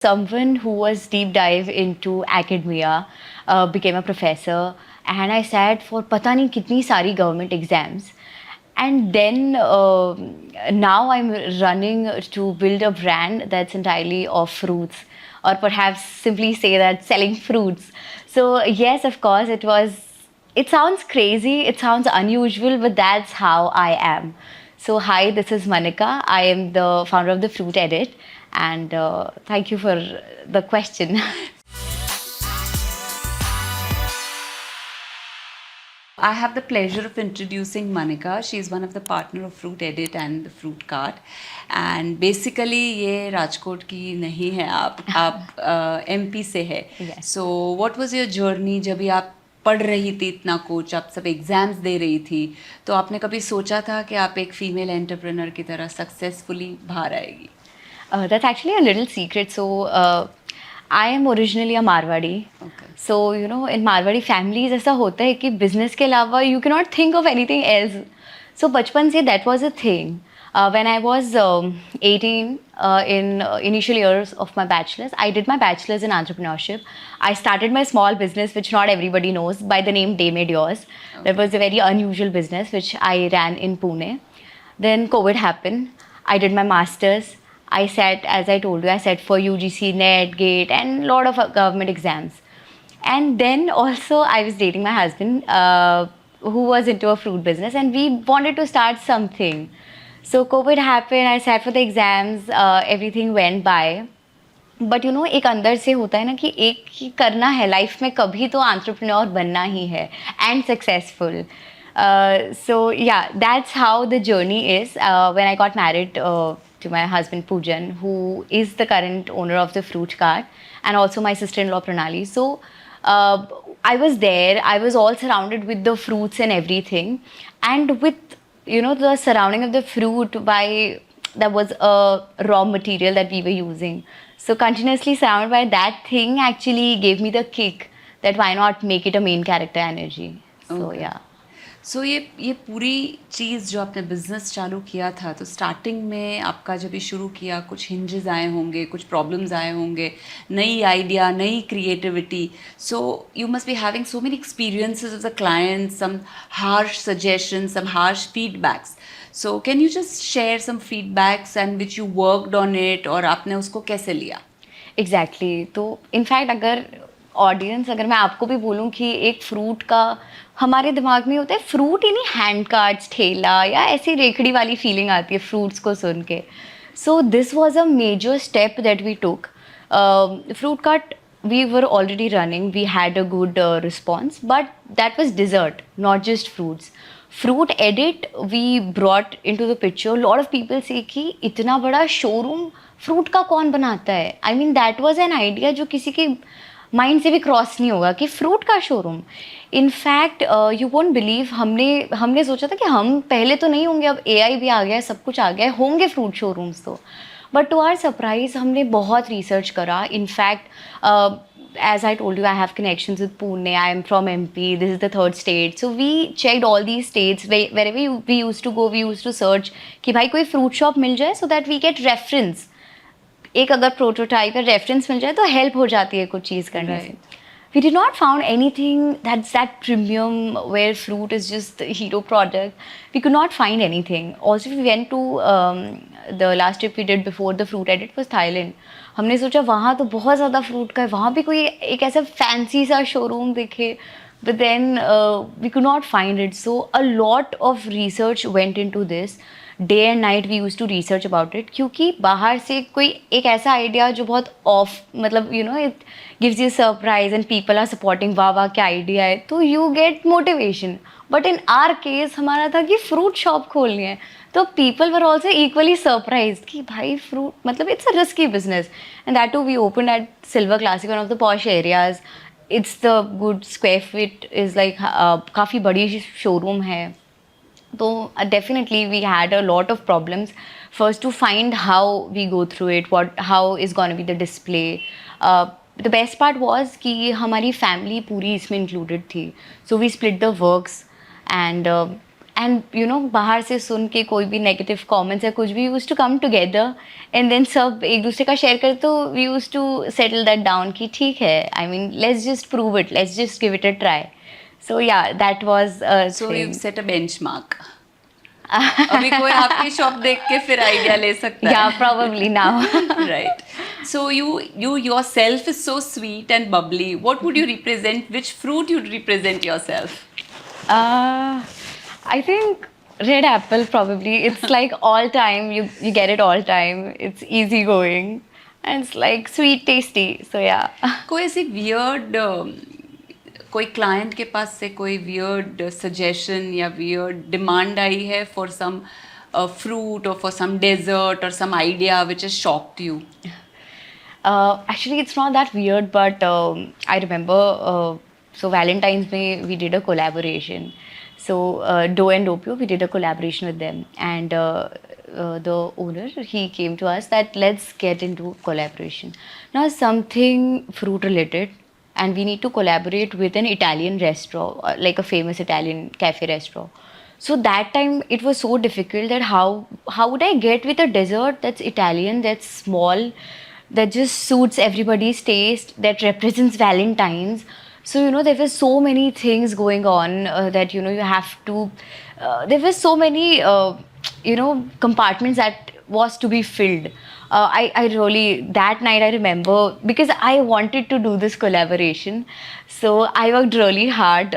Someone who was deep dive into academia became a professor, and I sat for pata nahi kitni sari government exams. And then now I'm running to build a brand that's entirely of fruits, or perhaps simply say that selling fruits. So yes, of course, it sounds crazy, it sounds unusual, but that's how I am. So hi, this is Manika. I am the founder of the Fruit Edit, and thank you for the question. I have the pleasure of introducing Manika. She is one of the partner of Fruit Edit and the Fruit Cart. And basically ये राजकोट की नहीं है, आप MP से है. Yes. So what was your journey जब भी आप पढ़ रही थी इतना कुछ, आप सब एग्जाम्स दे रही थी, तो आपने कभी सोचा था कि आप एक फीमेल एंटरप्रेन्योर की तरह सक्सेसफुली बाहर आएगी? That's actually a little secret. So, I am originally a Marwadi. Okay. So, in Marwadi families ऐसा होता है कि business के अलावा you cannot think of anything else. So, बचपन से that was a thing. When I was 18, in initial years of my bachelor's, I did my bachelor's in entrepreneurship. I started my small business, which not everybody knows, by the name Day Made Yours. Okay. That was a very unusual business, which I ran in Pune. Then COVID happened. I did my master's. I sat, as I told you, I sat for UGC, NET, GATE, and a lot of government exams. And then also, I was dating my husband, who was into a fruit business, and we wanted to start something. So COVID happened. I sat for the exams. Everything went by. But एक अंदर से होता है ना कि एक ही करना है लाइफ में, कभी तो एंटरप्रेन्योर बनना ही है and successful. So yeah, that's how the journey is. When I got married to my husband Poojan, who is the current owner of the Fruit Cart, and also my sister-in-law Pranali. So uh, I was there. I was all surrounded with the fruits and everything, and with the surrounding of the fruit, by that was a raw material that we were using. So continuously surrounded by that thing actually gave me the kick that why not make it a main character energy. So Okay. yeah. सो ये पूरी चीज़ जो आपने business चालू किया था, तो starting में आपका जब ये शुरू किया, कुछ हिंजेस आए होंगे, कुछ प्रॉब्लम्स आए होंगे, नई आइडिया, नई creativity. So you must be having so many experiences of the client, some harsh suggestion, some harsh feedbacks. So can you just share some feedbacks and which you worked on it, और आपने उसको कैसे लिया? Exactly तो in fact अगर audience, अगर मैं आपको भी बोलूँ कि एक फ्रूट का हमारे दिमाग में होता है, फ्रूट ही नहीं, हैंड कार्ड्स, ठेला या ऐसी रेखड़ी वाली फीलिंग आती है फ्रूट्स को सुन के. So this was a major step that we took. Fruit cart, we were already running, we had a good response, but that was dessert, not just fruits. Fruit Edit, we brought into the picture. A lot of people say कि इतना बड़ा showroom fruit का कौन बनाता है. I mean that was an idea जो किसी के माइंड से भी क्रॉस नहीं होगा कि फ्रूट का showroom. In fact you won't believe, हमने सोचा था कि हम पहले तो नहीं होंगे, अब AI भी आ गया है, सब कुछ आ गया है, होंगे फ्रूट शोरूम्स तो. बट टू आवर सरप्राइज हमने बहुत रिसर्च करा. In fact as I told you, I have connections with Pune. I am from MP. This is the third state. So we checked all these states. Wherever we used to go, we used to search कि भाई कोई fruit shop मिल जाए, so that we get reference. एक अगर prototype या reference मिल जाए तो help हो जाती है कुछ चीज़ करने से. We did not found anything that's that premium where fruit is just the hero product. We could not find anything. Also, we went to the last trip we did before the Fruit Edit was Thailand. हमने सोचा वहाँ तो बहुत ज़्यादा fruit का है, वहाँ भी कोई एक ऐसा फैंसी सा शोरूम दिखे. But then we could not find it. So a lot of research went into this. Day and night we use to research about it, क्योंकि बाहर से कोई एक ऐसा आइडिया जो बहुत ऑफ, मतलब it gives you surprise and people are supporting, वाह वाह क्या आइडिया है, तो you get motivation. But in our case हमारा था कि फ्रूट शॉप खोलनी है, तो people were also equally surprise कि भाई फ्रूट, मतलब it's a risky business. And that too we open at silver classic, one of the posh areas. It's the good square feet is like, काफ़ी बड़ी showroom है. So definitely we had a lot of problems first to find how we go through it, how is going to be the display. The best part was कि हमारी family पूरी इसमें included थी. So we split the works, and and you know बाहर से सुन के कोई भी नेगेटिव कमेंट्स या कुछ भी, use to come together and then सब एक दूसरे का शेयर कर, तो we use to settle that down कि ठीक है, I mean let's just prove it, let's just give it a try. So yeah that was so you set a benchmark. अभी कोई आपकी शॉप देख के फिर आइडिया ले सकता है. या probably now. Right. So you yourself is so sweet and bubbly. What would you represent? Which fruit you'd represent yourself? I think red apple probably. It's like all time. You get it all time. It's easy going, and it's like sweet, tasty. So yeah. कोई ऐसी weird कोई client के पास से कोई weird suggestion या weird demand आई है for some fruit or for some dessert or some idea which has shocked you? Actually, it's not that weird, but I remember. So Valentine's Day we did a collaboration. So Dough and Doppio, we did a collaboration with them, and the owner, he came to us that let's get into collaboration. Now something fruit related, and we need to collaborate with an Italian restaurant, like a famous Italian cafe restaurant. So that time it was so difficult that how would I get with a dessert that's Italian, that's small, that just suits everybody's taste, that represents Valentine's. So you know there were so many things going on that you know you have to. There were so many you know compartments that was to be filled. I really, that night I remember, because I wanted to do this collaboration, so I worked really hard.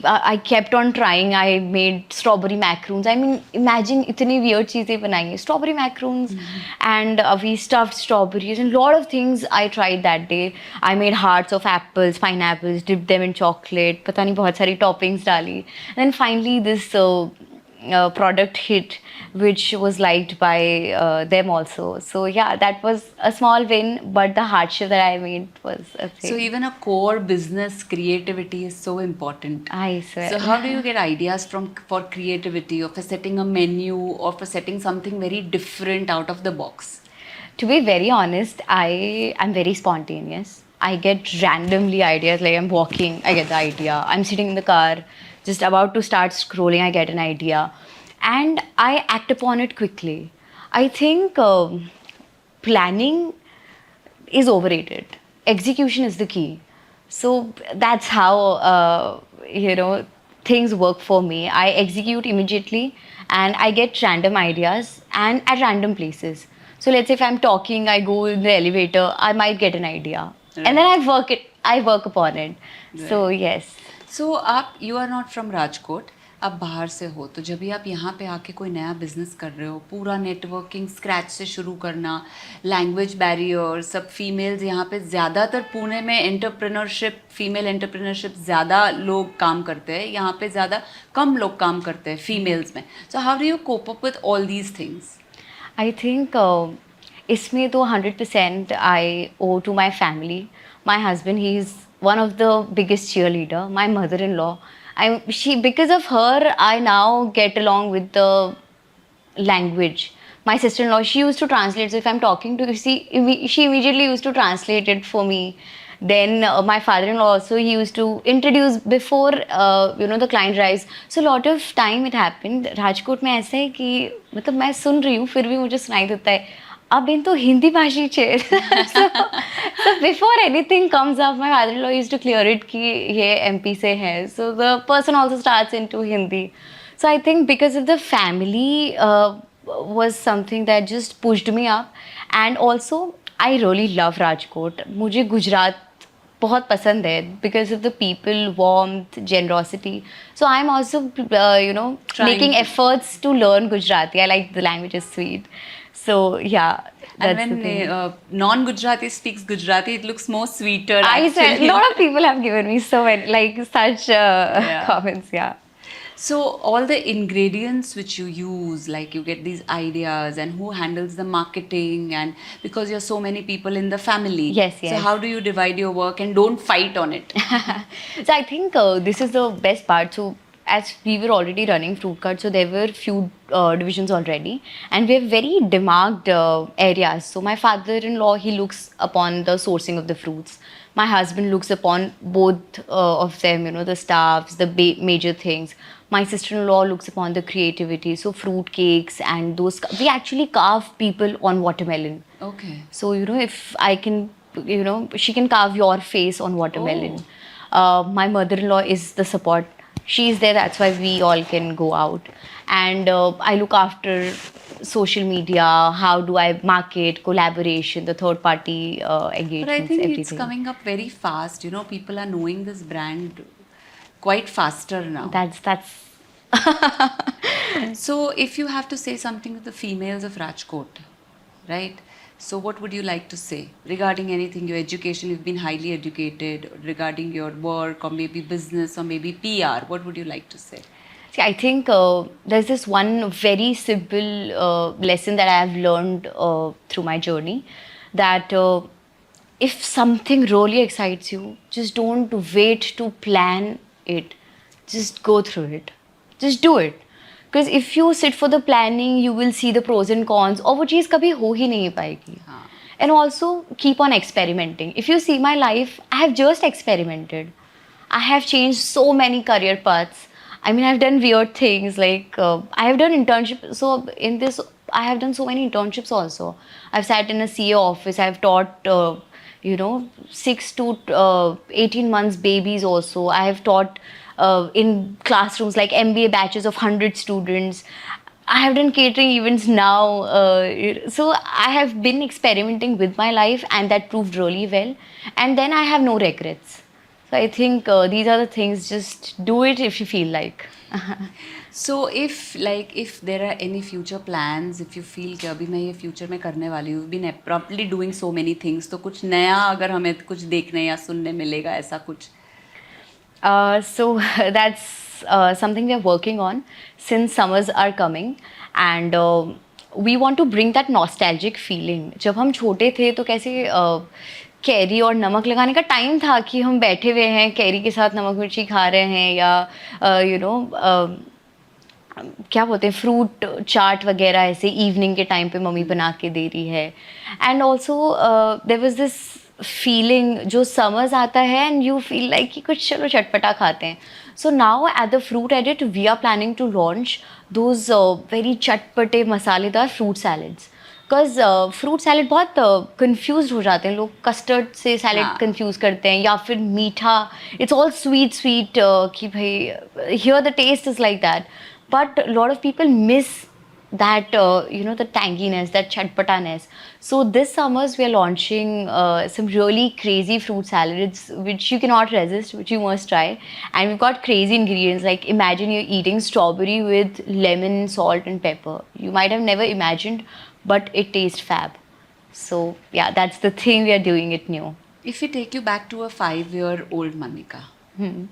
I kept on trying. I made strawberry macaroons. I mean, imagine इतनी weird चीज़ें बनाई हैं. Strawberry macaroons, and we stuffed strawberries and lot of things I tried that day. I made hearts of apples, pineapples, dipped them in chocolate. पता नहीं बहुत सारी toppings डाली. And then finally this product hit, which was liked by them also. So yeah, that was a small win, but the hardship that I made was a thing. So even a core business creativity is so important. I swear. So how do you get ideas for creativity, or for setting a menu, or for setting something very different out of the box? To be very honest, I am very spontaneous. I get randomly ideas, like I'm walking, I get the idea. I'm sitting in the car, just about to start scrolling, I get an idea. And I act upon it quickly. I think planning is overrated. Execution is the key. So that's how, you know, things work for me. I execute immediately and I get random ideas and at random places. So let's say if I'm talking, I go in the elevator, I might get an idea. Right. And then I work upon it. Right. So yes. So you are not from Rajkot. आप बाहर से हो, तो जब भी आप यहाँ पे आके कोई नया बिजनेस कर रहे हो, पूरा नेटवर्किंग स्क्रैच से शुरू करना, लैंग्वेज बैरियर, सब फीमेल्स यहाँ पे ज़्यादातर पुणे में एंटरप्रेन्योरशिप, फीमेल एंटरप्रेन्योरशिप ज़्यादा लोग काम करते हैं, यहाँ पे ज़्यादा कम लोग काम करते हैं फीमेल्स में. So how do you cope up with all these things? I think इसमें तो 100% I owe to my family. My husband, he is one of the biggest cheerleader. My mother-in-law, because of her, I now get along with the language. My sister-in-law, she used to translate. So if I'm talking to, she immediately used to translate it for me. Then my father-in-law also, he used to introduce before you know the client arrives. So a lot of time it happened. Rajkot में ऐसा है कि मतलब मैं सुन रही हूँ फिर भी मुझे सुनाई देता है अब इन तो हिंदी भाषी छे. So before anything comes up, my father-in-law used to clear it कि ये MP से है. So the person also starts into Hindi. So I think because of the family was something that just pushed me up. And also I really love Rajkot. मुझे गुजरात बहुत पसंद है because of the people, warmth, generosity. So I'm also you know making efforts to learn Gujarati. I like the language, is sweet. So yeah, that's and the thing. when non-Gujarati speaks Gujarati, it looks more sweeter. I said, actually. a lot of people have given me so many, like such comments. Yeah. So all the ingredients which you use, like you get these ideas, and who handles the marketing, and because you're so many people in the family. Yes, yes. So how do you divide your work and don't fight on it? So I think this is the best part. So as we were already running fruit cart, so there were few divisions already, and we have very demarked areas. So my father-in-law, he looks upon the sourcing of the fruits. My husband looks upon both of them, you know, the staffs, the major things. My sister-in-law looks upon the creativity, so fruit cakes and those. We actually carve people on watermelon. Okay. So, you know, if I can, you know, she can carve your face on watermelon. My mother-in-law is the support. She's there, that's why we all can go out. And I look after social media, how do I market, collaboration, the third party But I engagements, think it's everything. coming up very fast. You know, people are knowing this brand quite faster now. That's So, if you have to say something to the females of Rajkot, right? So, what would you like to say regarding anything, your education? You've been highly educated, regarding your work, or maybe business, or maybe PR. What would you like to say? See, I think there's this one very simple lesson that I have learned through my journey, that if something really excites you, just don't wait to plan it. Just go through it. Just do it. Because if you sit for the planning, you will see the pros and cons, और वो चीज़ कभी हो ही नहीं पाएगी. हाँ. And also keep on experimenting. If you see my life, I have just experimented. I have changed so many career paths. I mean, I've done weird things, like I have done internship. So in this, I have done so many internships also. I've sat in a CA office. I've taught, you know, 6 to 18 months babies also. I have taught in classrooms like MBA batches of 100 students. I have done catering events now. So I have been experimenting with my life, and that proved really well. And then I have no regrets. So I think these are the things. Just do it if you feel like. So if there are any future plans, if you feel कि अभी मैं ये future में करने वाली हूँ, you've been abruptly doing so many things, तो कुछ नया अगर हमें कुछ देखने या सुनने मिलेगा ऐसा कुछ? So that's something we are working on since summers are coming, and we want to bring that nostalgic feeling. जब हम छोटे थे तो कैसे कैरी और नमक लगाने का टाइम था कि हम बैठे हुए हैं कैरी के साथ नमक मिर्ची खा रहे हैं, या यू नो क्या बोलते हैं फ्रूट चाट वगैरह ऐसे इवनिंग के टाइम पे मम्मी बना के दे रही है. And also there was this feeling जो समर्स आता है एंड यू फील लाइक कि कुछ चलो चटपटा खाते हैं. So now at the fruit edit we are planning to launch those very चटपटे मसालेदार fruit salads. Because fruit salad बहुत कंफ्यूज हो जाते हैं लोग, कस्टर्ड से सैलड हाँ. कंफ्यूज करते हैं या फिर मीठा. इट्स ऑल स्वीट स्वीट कि भाई here the taste is like that. But a lot of people miss that you know, the tanginess, that chatpataness. So this summers we are launching some really crazy fruit salads which you cannot resist, which you must try. And we've got crazy ingredients, like imagine you're eating strawberry with lemon, salt and pepper. You might have never imagined, but it tastes fab. So yeah, that's the thing, we are doing it new. If we take you back to a 5-year-old Manika,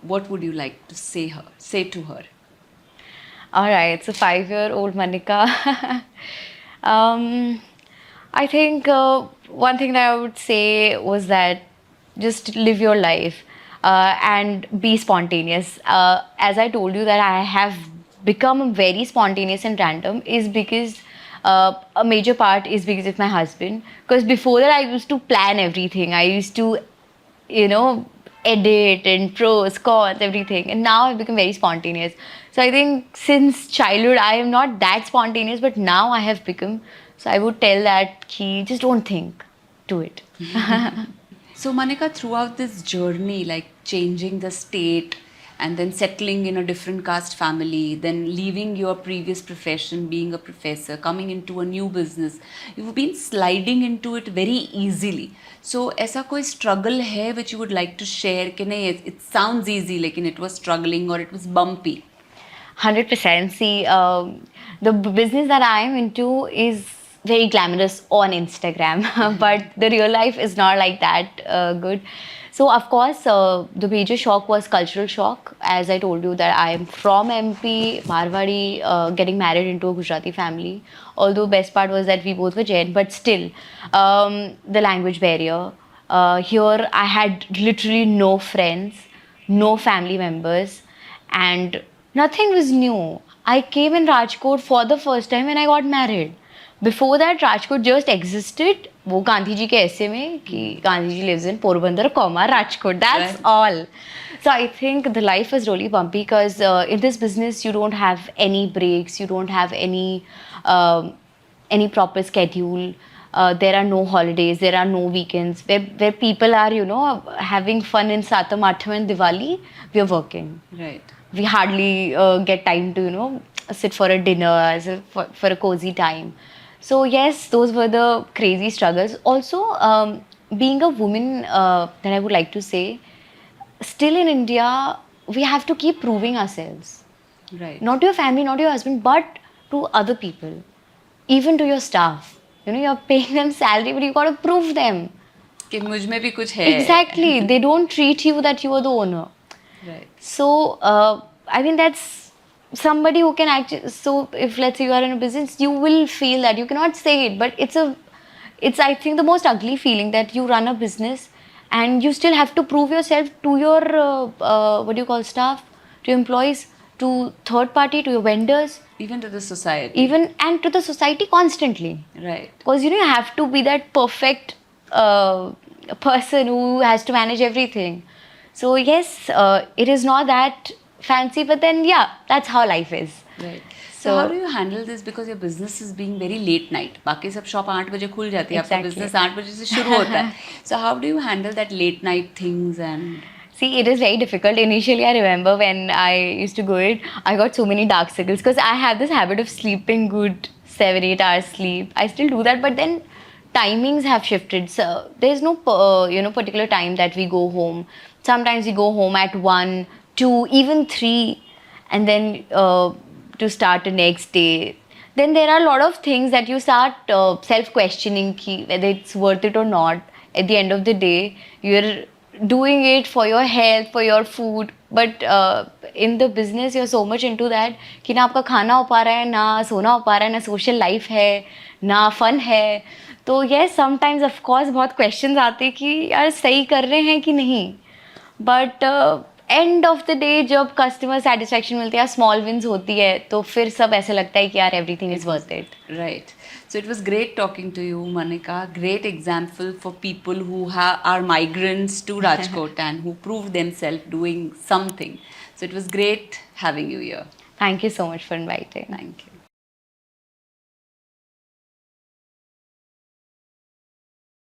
what would you like to say to her? All right, so 5-year-old Manika. I think one thing that I would say was that just live your life and be spontaneous. As I told you that I have become very spontaneous and random is because a major part is because of my husband. Because before that I used to plan everything. I used to, you know, edit and pros, cons, everything. And now I've become very spontaneous. So I think since childhood I am not that spontaneous, but now I have become. So I would tell that ki just don't think, do it. So Manika, throughout this journey, like changing the state and then settling in a different caste family, then leaving your previous profession, being a professor, coming into a new business, you've been sliding into it very easily. So ऐसा कोई struggle है which you would like to share कि नहीं, it sounds easy लेकिन it was struggling or it was bumpy? 100%. See, the business that I am into is very glamorous on Instagram, but the real life is not like that good. So of course, the major shock was cultural shock. As I told you that I am from MP, Marwari, getting married into a Gujarati family. Although best part was that we both were Jain, but still, the language barrier. Here I had literally no friends, no family members, and Nothing was new. I came in Rajkot for the first time when I got married. Before that, Rajkot just existed. वो गांधी जी के ऐसे में कि Gandhi ji lives in Porbandar, comma Rajkot. That's Right. all. So I think the life is really bumpy because in this business you don't have any breaks, you don't have um, any proper schedule. There are no holidays, there are no weekends. Where people are, you know, having fun in Satam, Atham and Diwali, we are working. Right. We hardly get time to, you know, sit for a dinner for a cozy time. So yes, those were the crazy struggles. Also, being a woman, that I would like to say, still in India, we have to keep proving ourselves, Right. not to your family, not to your husband, but to other people, even to your staff. You know, you're paying them salary, but you got to prove them. कि मुझ में भी कुछ है. Exactly. They don't treat you that you are the owner. Right. So, I mean, that's somebody who can actually. So, if let's say you are in a business, you will feel that you cannot say it, but it's I think the most ugly feeling that you run a business and you still have to prove yourself to your what do you call staff, to your employees, to third party, to your vendors, Even to the society. even and to the society constantly. Right. Because you know you have to be that perfect person who has to manage everything. So yes, it is not that fancy, but then yeah, that's how life is. Right. So So- how do you handle this because your business is being very late night? बाकी सब shop 8 बजे खुल जाती है, आपका Exactly. Business 8 बजे से शुरू होता है. So how do you handle that late night things and See, it is very difficult. Initially, I remember when I used to go it, I got so many dark circles because I have this habit of sleeping good 7-8 hours sleep. I still do that, but then timings have shifted. So there's no you know, particular time that we go home. Sometimes we go home at 1, 2, even 3, and then to start the next day. Then there are a lot of things that you start self-questioning whether it's worth it or not. At the end of the day, you're doing it for your health, for your food, but in the business you're so much into that कि ना आपका खाना हो पा रहा है, ना सोना हो पा रहा है, ना सोशल लाइफ है, ना फन है. तो yes, sometimes of course बहुत questions आते हैं कि यार सही कर रहे हैं कि नहीं. But end of the day जब कस्टमर सेटिस्फेक्शन मिलती है, स्मॉल विंस होती है, तो फिर सब ऐसे लगता है कि यार everything is worth it. right? So it was great talking to you, Manika. Great example for people who are migrants to Rajkot and who proved themselves doing something. So it was great having you here. Thank you so much for inviting. Thank you.